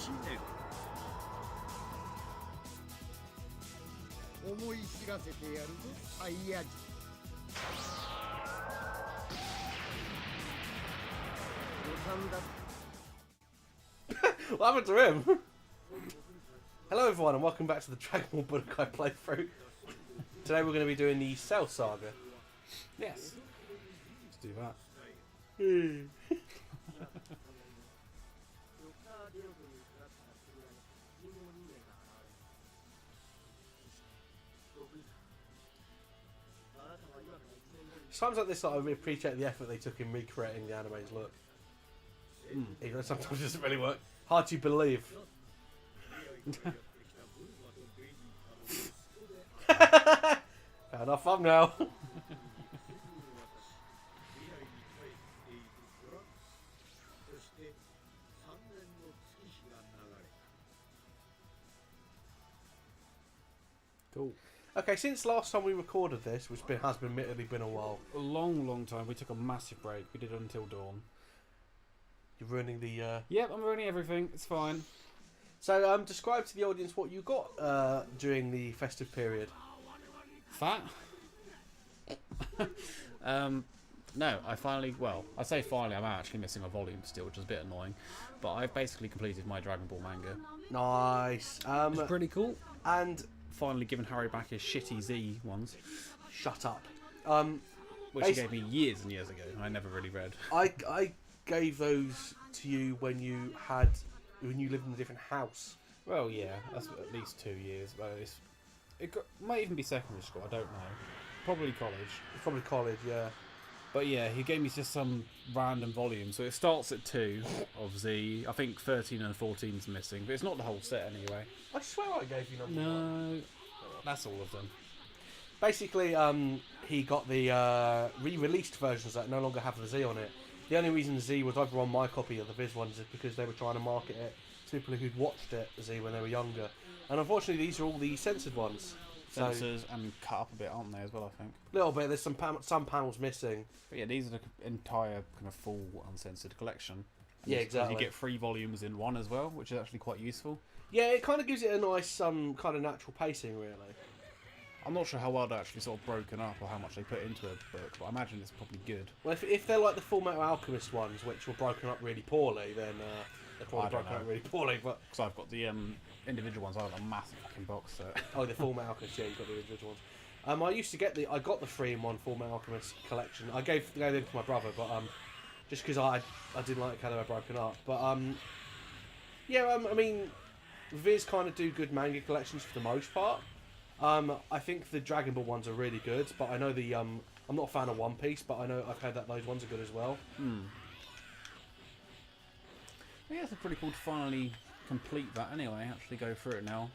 思い知らせてやるぞサイヤ人 What happened to him? Hello everyone and welcome back to the Dragonball Budokai playthrough. Today we're going to be doing the Cell Saga. Yes. Let's do that. Times like this, I really appreciate the effort they took in recreating the anime's look. Even though sometimes it doesn't really work. Hard to believe. Found our thumbnail. Cool. Okay, since last time we recorded this, which has admittedly been a while. A long time. We took a massive break. We did it until dawn. You're ruining the... Yep, I'm ruining everything. It's fine. So, describe to the audience what you got during the festive period. Fat? No, I finally... Well, I say finally, I'm actually missing a volume still, which is a bit annoying. But I've basically completed my Dragon Ball manga. Nice. It's pretty cool. And... Finally given Harry back his shitty Z ones. Shut up. Which he gave me years and years ago, and I never really read. I gave those to you when you lived in a different house. Well, yeah, that's at least 2 years. But might even be secondary school, I don't know. Probably college. It's probably college, yeah. But yeah, he gave me just some random volume. So it starts at 2 of Z. I think 13 and 14's missing, but it's not the whole set anyway. I swear I gave you number one. No, that's all of them. Basically, he got the re-released versions that no longer have the Z on it. The only reason Z was over on my copy of the Viz ones is because they were trying to market it to people who'd watched it, Z, when they were younger. And unfortunately, these are all the censored ones. Censors and cut up a bit, aren't they, as well, I think? A little bit. There's some panels missing. But yeah, these are the entire kind of full uncensored collection. And Yeah, exactly. You get 3 volumes in one as well, which is actually quite useful. Yeah, it kind of gives it a nice kind of natural pacing, really. I'm not sure how well they're actually sort of broken up or how much they put into a book, but I imagine it's probably good. Well, if they're like the Full Metal Alchemist ones, which were broken up really poorly, then they're probably broken up really poorly. But because I've got the individual ones, I have a massive fucking box set. Oh, the Full Metal Alchemist, yeah, you've got the individual ones. I used to get I got the 3-in-1 Full Metal Alchemist collection. I gave them to my brother, but just because I didn't like how they were broken up. But yeah, I mean, Viz kind of do good manga collections for the most part. I think the Dragon Ball ones are really good, but I know I'm not a fan of One Piece, but I know I've heard that those ones are good as well. Yeah, it's pretty cool to finally complete that anyway, actually go through it now.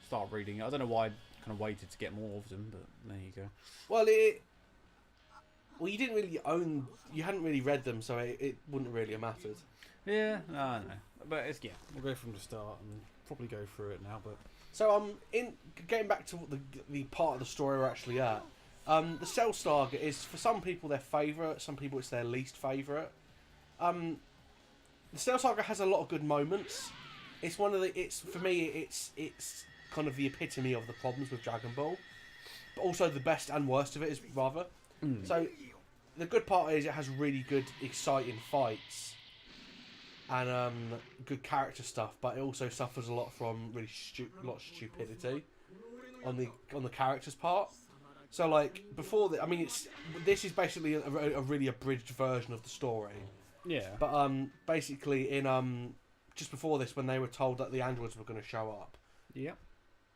Start reading it. I don't know why I kind of waited to get more of them, but there you go. Well, you didn't really you hadn't really read them, so it wouldn't really have mattered. Yeah, I know. But it's, yeah, we'll go from the start and probably go through it now, but... So, in getting back to what the part of the story we're actually at, the Cell Saga is, for some people, their favourite, some people it's their least favourite. The Cell Saga has a lot of good moments. It's for me, it's kind of the epitome of the problems with Dragon Ball, but also the best and worst of it is rather. So, the good part is it has really good, exciting fights and good character stuff, but it also suffers a lot from really lot of stupidity on the characters' part. So, like before, this is basically a really abridged version of the story. Yeah. But basically, in just before this, when they were told that the androids were going to show up, yep,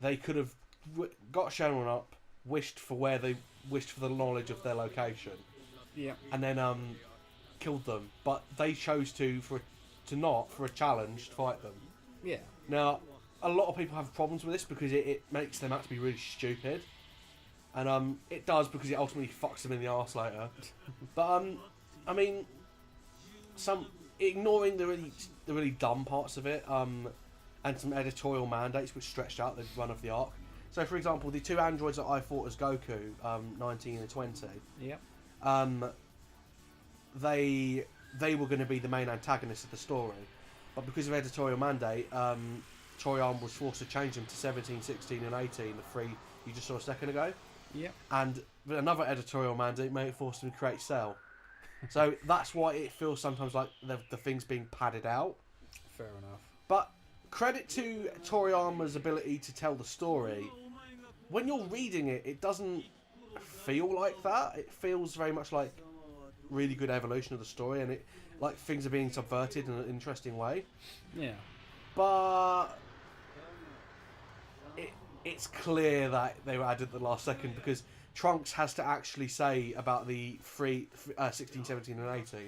they could have got shown up, wished for the knowledge of their location, yeah, and then killed them. But they chose for a challenge to fight them. Yeah. Now, a lot of people have problems with this because it makes them actually really stupid, and it does because it ultimately fucks them in the arse later. But I mean, ignoring the really dumb parts of it, and some editorial mandates which stretched out the run of the arc. So, for example, the 2 androids that I fought as Goku, 19 and 20. Yep. They were going to be the main antagonists of the story. but because of editorial mandate, Toriyama was forced to change them to 17, 16 and 18, the three you just saw a second ago. Yep. And another editorial mandate made it forced them to create Cell. So that's why it feels sometimes like the thing's being padded out. Fair enough. But credit to Toriyama's ability to tell the story. When you're reading it, it doesn't feel like that. It feels very much like really good evolution of the story, and it like things are being subverted in an interesting way. Yeah. But it's clear that they were added at the last second, because Trunks has to actually say about the 16, 17 and 18.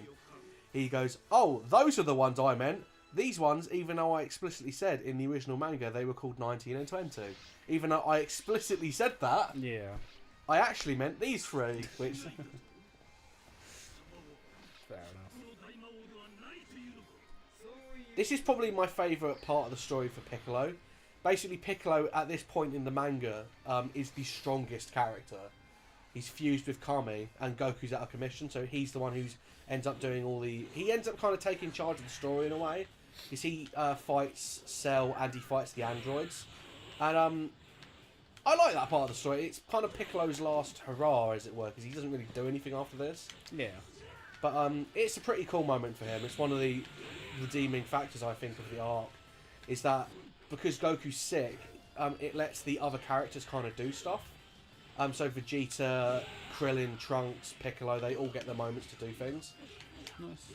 He goes, oh, those are the ones I meant. These ones, even though I explicitly said in the original manga they were called 19 and 20. Even though I explicitly said that, Yeah. I actually meant these three, which... Fair enough. This is probably my favourite part of the story for Piccolo. Basically, Piccolo, at this point in the manga, is the strongest character. He's fused with Kami, and Goku's out of commission, so he's the one who ends up doing all the... He ends up kind of taking charge of the story in a way, because he fights Cell and he fights the androids. And I like that part of the story. It's kind of Piccolo's last hurrah, as it were, because he doesn't really do anything after this. Yeah. But it's a pretty cool moment for him. It's one of the redeeming factors, I think, of the arc, is that because Goku's sick, it lets the other characters kind of do stuff. So Vegeta, Krillin, Trunks, Piccolo, they all get their moments to do things. Nice.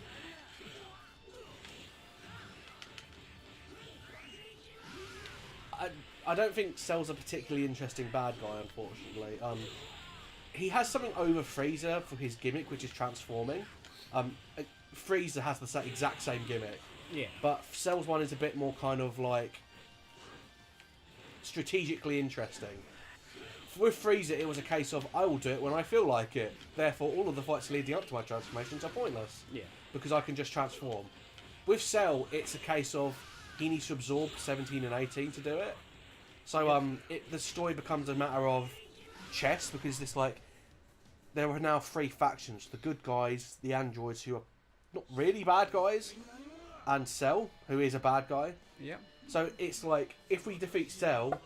I don't think Cell's a particularly interesting bad guy, unfortunately. He has something over Frieza for his gimmick, which is transforming. Frieza has the exact same gimmick. Yeah. But Cell's one is a bit more kind of like strategically interesting. With Frieza, it was a case of, I will do it when I feel like it. Therefore, all of the fights leading up to my transformations are pointless. Yeah. Because I can just transform. With Cell, it's a case of he needs to absorb 17 and 18 to do it. So the story becomes a matter of chess, because it's like there are now three factions: the good guys, the androids who are not really bad guys, and Cell, who is a bad guy. Yep. So it's like, if we defeat Cell,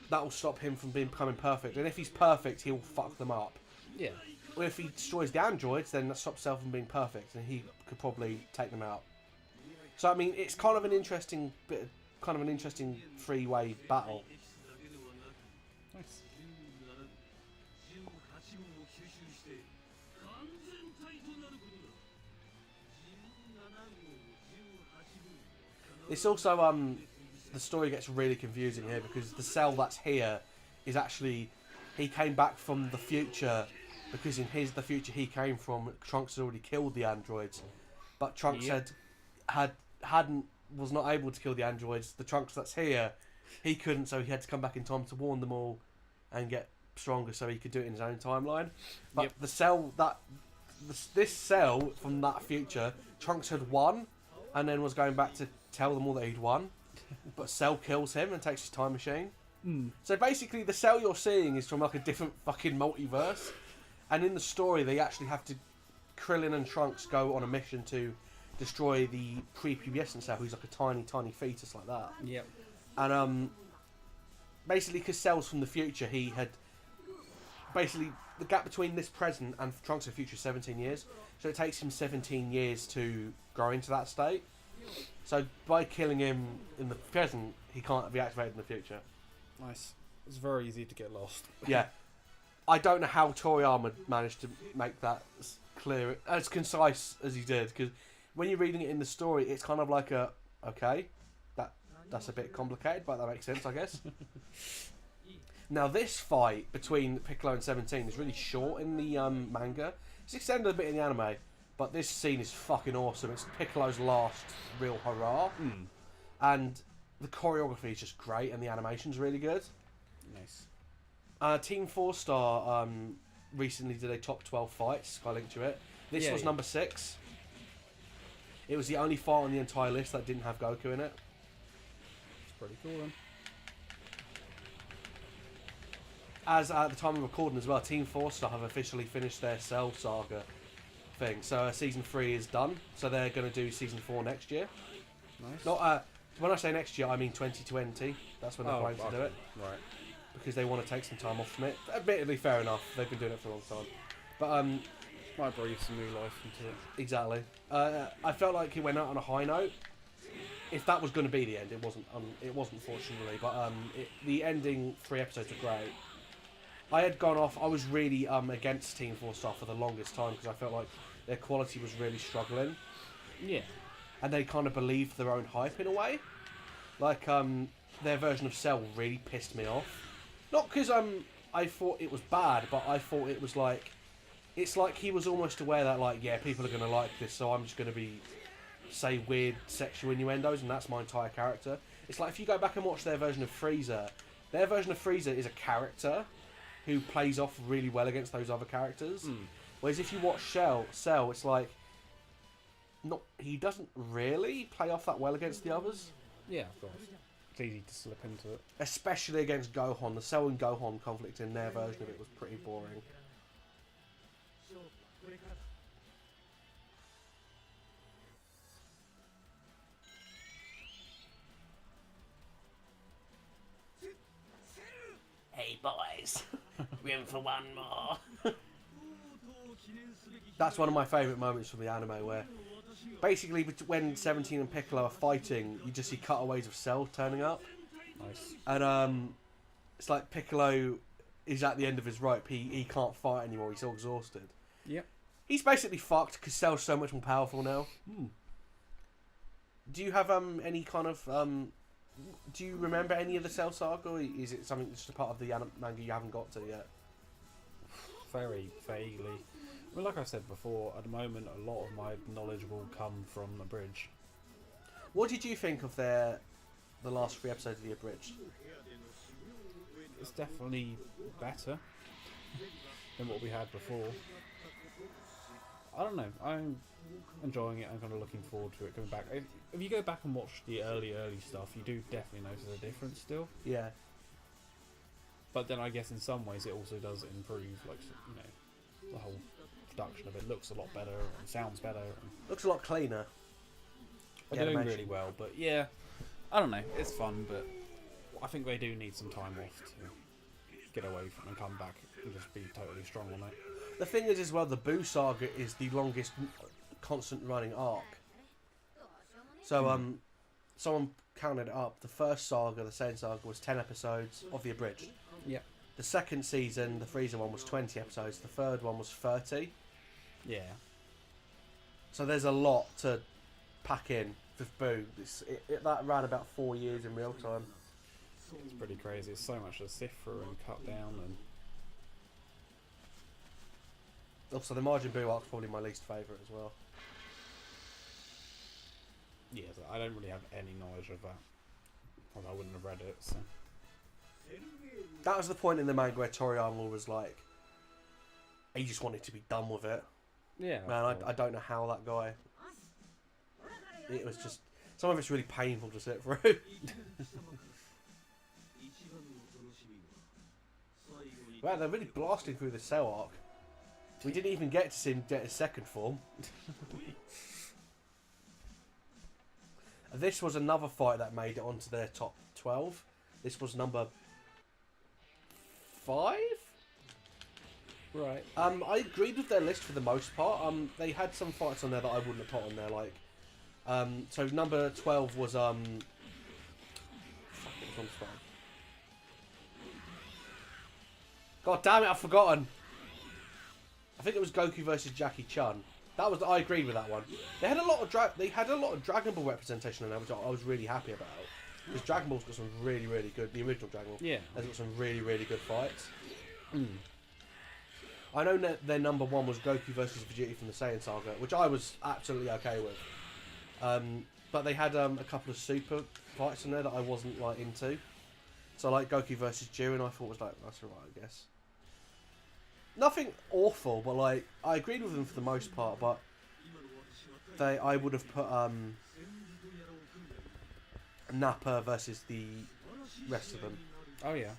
that will stop him from becoming perfect, and if he's perfect, he'll fuck them up. Yeah. Or if he destroys the androids, then that stops Cell from being perfect, and he could probably take them out. So I mean, it's kind of an interesting three-way battle. Nice. It's also the story gets really confusing here, because the Cell that's here is actually, he came back from the future, because in the future he came from, Trunks had already killed the androids, but Trunks was not able to kill the androids. The Trunks that's here, he couldn't, so he had to come back in time to warn them all and get stronger, so he could do it in his own timeline. But the Cell this Cell from that future, Trunks had won, and then was going back to tell them all that he'd won. But Cell kills him and takes his time machine. So basically, the Cell you're seeing is from like a different fucking multiverse. And in the story, they actually have to... Krillin and Trunks go on a mission to destroy the prepubescent Cell, who's like a tiny, tiny fetus like that. Yep. And basically, because Cell's from the future, he had... Basically, the gap between this present and Trunks' future is 17 years. So it takes him 17 years to grow into that state. So by killing him in the present, he can't be activated in the future. Nice. It's very easy to get lost. Yeah. I don't know how Toriyama managed to make that clear, as concise as he did, because when you're reading it in the story, it's kind of like okay, that's a bit complicated, but that makes sense, I guess. Now, this fight between Piccolo and 17 is really short in the manga. It's extended a bit in the anime, but this scene is fucking awesome. It's Piccolo's last real hurrah. And the choreography is just great, and the animation's really good. Nice. Team 4-Star recently did a top 12 fights. I linked to it. This was number 6. It was the only fight on the entire list that didn't have Goku in it. It's pretty cool then. As at the time of recording as well, Team 4-Star have officially finished their Cell Saga thing. So Season 3 is done. So they're going to do Season 4 next year. Nice. Not when I say next year, I mean 2020. That's when they're planning to do it. Right. Because they want to take some time off from it. Admittedly, fair enough. They've been doing it for a long time. But Might breathe some new life into it. exactly. I felt like it went out on a high note. If that was going to be the end, it wasn't. It wasn't, fortunately. But the ending 3 episodes were great. I had gone off. I was really against Team 4 stuff for the longest time because I felt like their quality was really struggling. Yeah. And they kind of believed their own hype in a way. Like their version of Cell really pissed me off. Not because I thought it was bad, but I thought it was like, it's like he was almost aware that like, yeah, people are going to like this, so I'm just going to say weird sexual innuendos, and that's my entire character. It's like if you go back and watch their version of Frieza, their version of Frieza is a character who plays off really well against those other characters. Whereas if you watch Cell, it's like, he doesn't really play off that well against the others. Yeah, of course. It's easy to slip into it. Especially against Gohan. The Cell and Gohan conflict in their version of it was pretty boring. Hey boys, room for one more. That's one of my favourite moments from the anime where basically when 17 and Piccolo are fighting, you just see cutaways of Cell turning up. Nice. And it's like Piccolo is at the end of his rope. He can't fight anymore. He's so exhausted. Yep. He's basically fucked because Cell's so much more powerful now. Do you have any kind of do you remember any of the Cell saga? Or is it something that's just a part of the manga you haven't got to yet? Very vaguely. Well, like I said before, at the moment, a lot of my knowledge will come from Abridged. What did you think of the last 3 episodes of the Abridged? It's definitely better than what we had before. I don't know. I'm enjoying it. I'm kind of looking forward to it coming back. If you go back and watch the early stuff, you do definitely notice a difference still. Yeah. But then I guess in some ways it also does improve, like, you know, the whole production of it looks a lot better and sounds better. And Looks a lot cleaner. they're doing really well, but yeah, I don't know. It's fun, but I think they do need some time off to get away from and come back and just be totally strong on it. The thing is, as well, the Boo saga is the longest constant running arc. So, someone counted it up. The first saga, the Saiyan saga, was 10 episodes of the Abridged. Yep. The second season, the Frieza one, was 20 episodes. The third one was 30. Yeah. So there's a lot to pack in with Boo. That ran about 4 years in real time. It's pretty crazy. It's so much to sift through and cut down. And Also, the Majin Buu arc's probably my least favourite as well. yeah, I don't really have any knowledge of that. Well, I wouldn't have read it, so. That was the point in the manga where Toriyama was like, he just wanted to be done with it. Yeah. Man, I don't know how that guy... It was just... Some of it's really painful to sit through. Wow, they're really blasting through the Cell arc. We didn't even get to see him get his second form. This was another fight that made it onto their top 12. This was number 5? Right. I agreed with their list for the most part. They had some fights on there that I wouldn't have put on there, like... so number 12 was, fuck, it was on 12. God damn it, I've forgotten. I think it was Goku versus Jackie Chun. That was, I agreed with that one. They had a lot of Dragon Ball representation in there, which I was really happy about. Because Dragon Ball's got some really, really good, the original Dragon Ball, Yeah. has got some really, really good fights. I know that their number 1 was Goku versus Vegeta from the Saiyan saga, which I was absolutely okay with. But they had a couple of super fights in there that I wasn't like into. So like Goku versus Jiren, I thought was like, that's alright, I guess. Nothing awful, but like I agreed with them for the most part. But I would have put Nappa versus the rest of them. Oh yeah.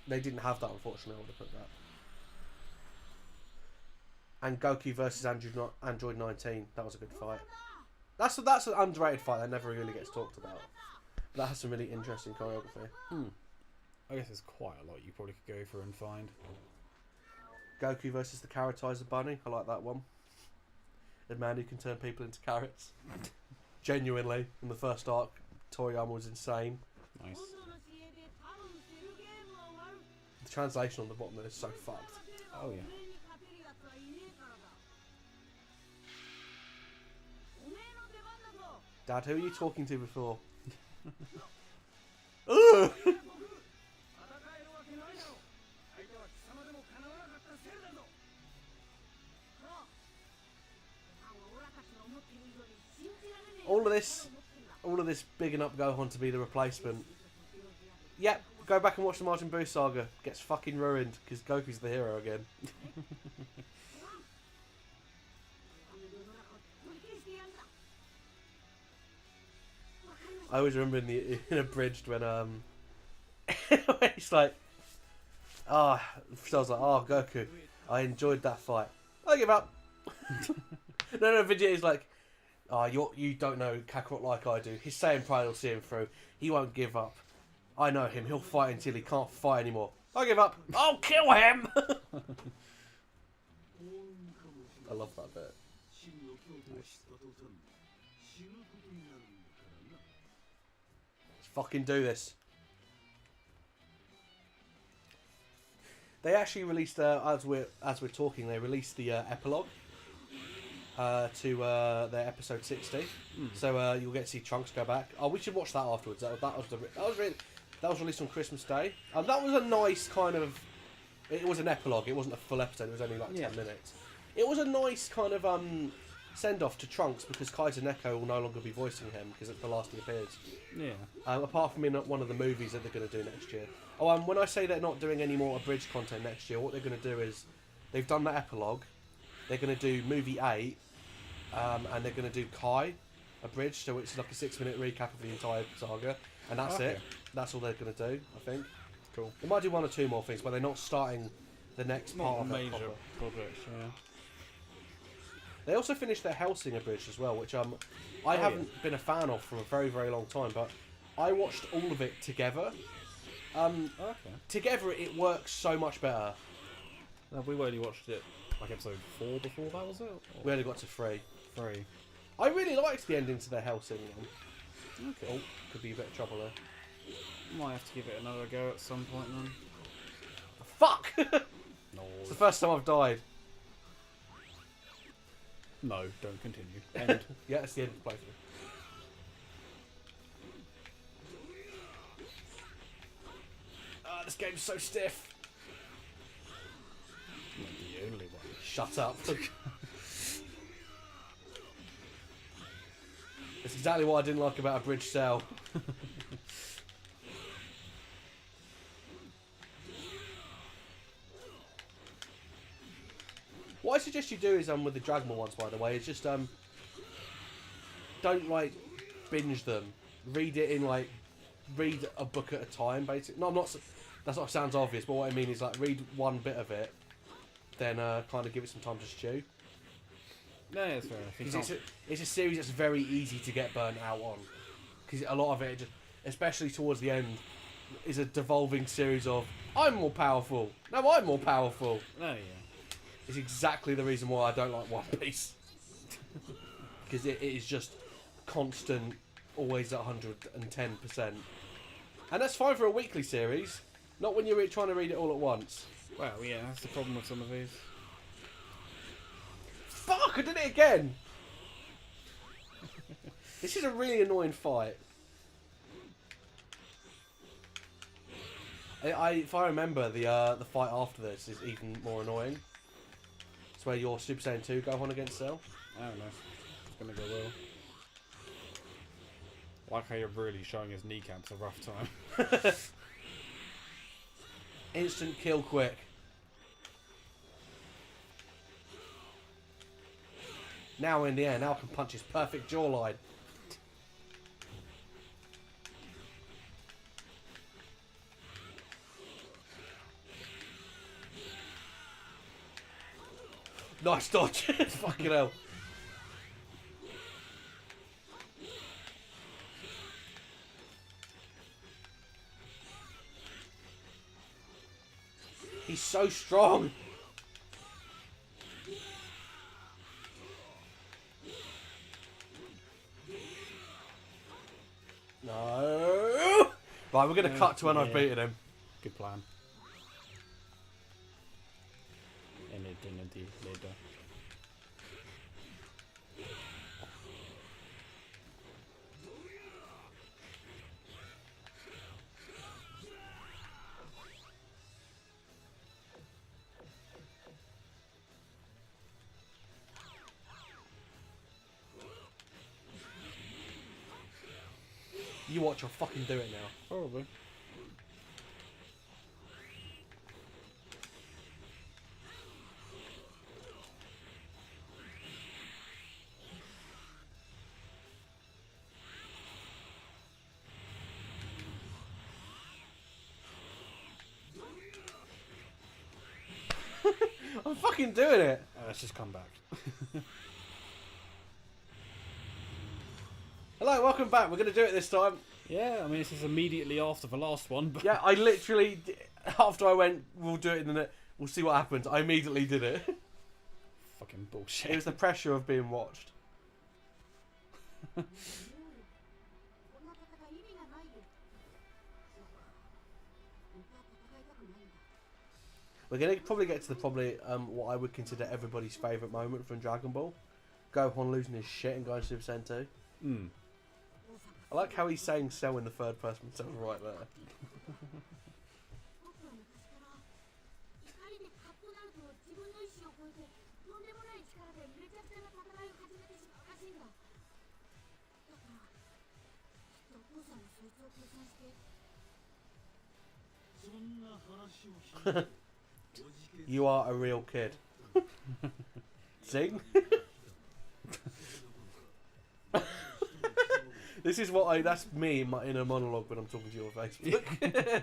They didn't have that, unfortunately. I would have put that. And Goku versus Android 19. That was a good fight. That's an underrated fight that never really gets talked about. But that has some really interesting choreography. I guess there's quite a lot you probably could go through and find. Goku versus the Carrotizer Bunny. I like that one. The man who can turn people into carrots. Genuinely, in the first arc, Toriyama was insane. Nice. The translation on the bottom there is so fucked. Oh yeah. Dad, who are you talking to before? Ugh! All of this bigging up Gohan to be the replacement. Yep, go back and watch the Majin Buu saga. Gets fucking ruined because Goku's the hero again. I always remember in Abridged when when he's like, so I was like, Goku, I enjoyed that fight. I give up. No, Vegeta's like, you don't know Kakarot like I do. His Saiyan pride will see him through. He won't give up. I know him. He'll fight until he can't fight anymore. I give up. I'll kill him. I love that bit. Let's fucking do this. They actually released, as we're talking, they released the epilogue to their episode 60. So you'll get to see Trunks go back. Oh, we should watch that afterwards. That was released on Christmas Day. That was a nice kind of. It was an epilogue. It wasn't a full episode. It was only like 10 minutes. It was a nice kind of send off to Trunks because Kaiser Neko will no longer be voicing him because it's the last he appears. Yeah. Apart from in one of the movies that they're going to do next year. When I say they're not doing any more abridged content next year, what they're going to do is they've done the epilogue. They're going to do movie 8, and they're going to do Kai abridged, so it's like a 6-minute recap of the entire saga, and that's it. That's all they're going to do, I think. Cool. They might do 1 or 2 more things, but they're not starting the next part of major it. projects. Yeah. They also finished their Hellsing abridged as well, which I haven't been a fan of for a very, very long time, but I watched all of it together. Together it works so much better. We only watched it like episode 4 before that, was it? Or We only got to 3. 3. I really liked the ending to their Hellsing one. Okay. Oh, could be a bit of trouble there. Might have to give it another go at some point then. Fuck! No. It's the first time I've died. No, don't continue. End. Yeah, it's the end of the playthrough. This game's so stiff. Not the only one. Shut up. That's exactly what I didn't like about a bridge cell. What I suggest you do is with the Dragonball ones, by the way, is just don't like binge them. Read it in read a book at a time, basically. No, I'm not. That's not sounds obvious, but what I mean is read one bit of it, then kind of give it some time to stew. No, it's fair enough. It's a series that's very easy to get burnt out on, because a lot of it, just, especially towards the end, is a devolving series of I'm more powerful. No, I'm more powerful. No, yeah. It's exactly the reason why I don't like One Piece, because it is just constant, always at 110%, and that's fine for a weekly series. Not when you're trying to read it all at once. Well, yeah, that's the problem with some of these. Fuck! I did it again! This is a really annoying fight. If I remember, the fight after this is even more annoying. It's where your Super Saiyan 2 go on against Cell. I don't know. It's gonna go well. I like how you're really showing his kneecaps a rough time. Instant kill quick. Now in the air, now I can punch his perfect jawline. Nice dodge. Fucking hell. He's so strong. No. Right, we're going to cut to when I've beaten him. Good plan. Later. You watch, I'll fucking do it now. Probably. I'm fucking doing it. Let's just come back. Hello, welcome back. We're going to do it this time. Yeah, I mean, this is immediately after the last one. But Yeah, I literally, after I went, we'll do it in the net, we'll see what happens. I immediately did it. fucking bullshit. It was the pressure of being watched. We're going to probably get to the what I would consider everybody's favourite moment from Dragon Ball. Gohan losing his shit and going Super Saiyan 2. Mm. I like how he's saying "Cell" in the third person himself right there. You are a real kid. Zing. This is what that's me in my inner monologue when I'm talking to you on Facebook.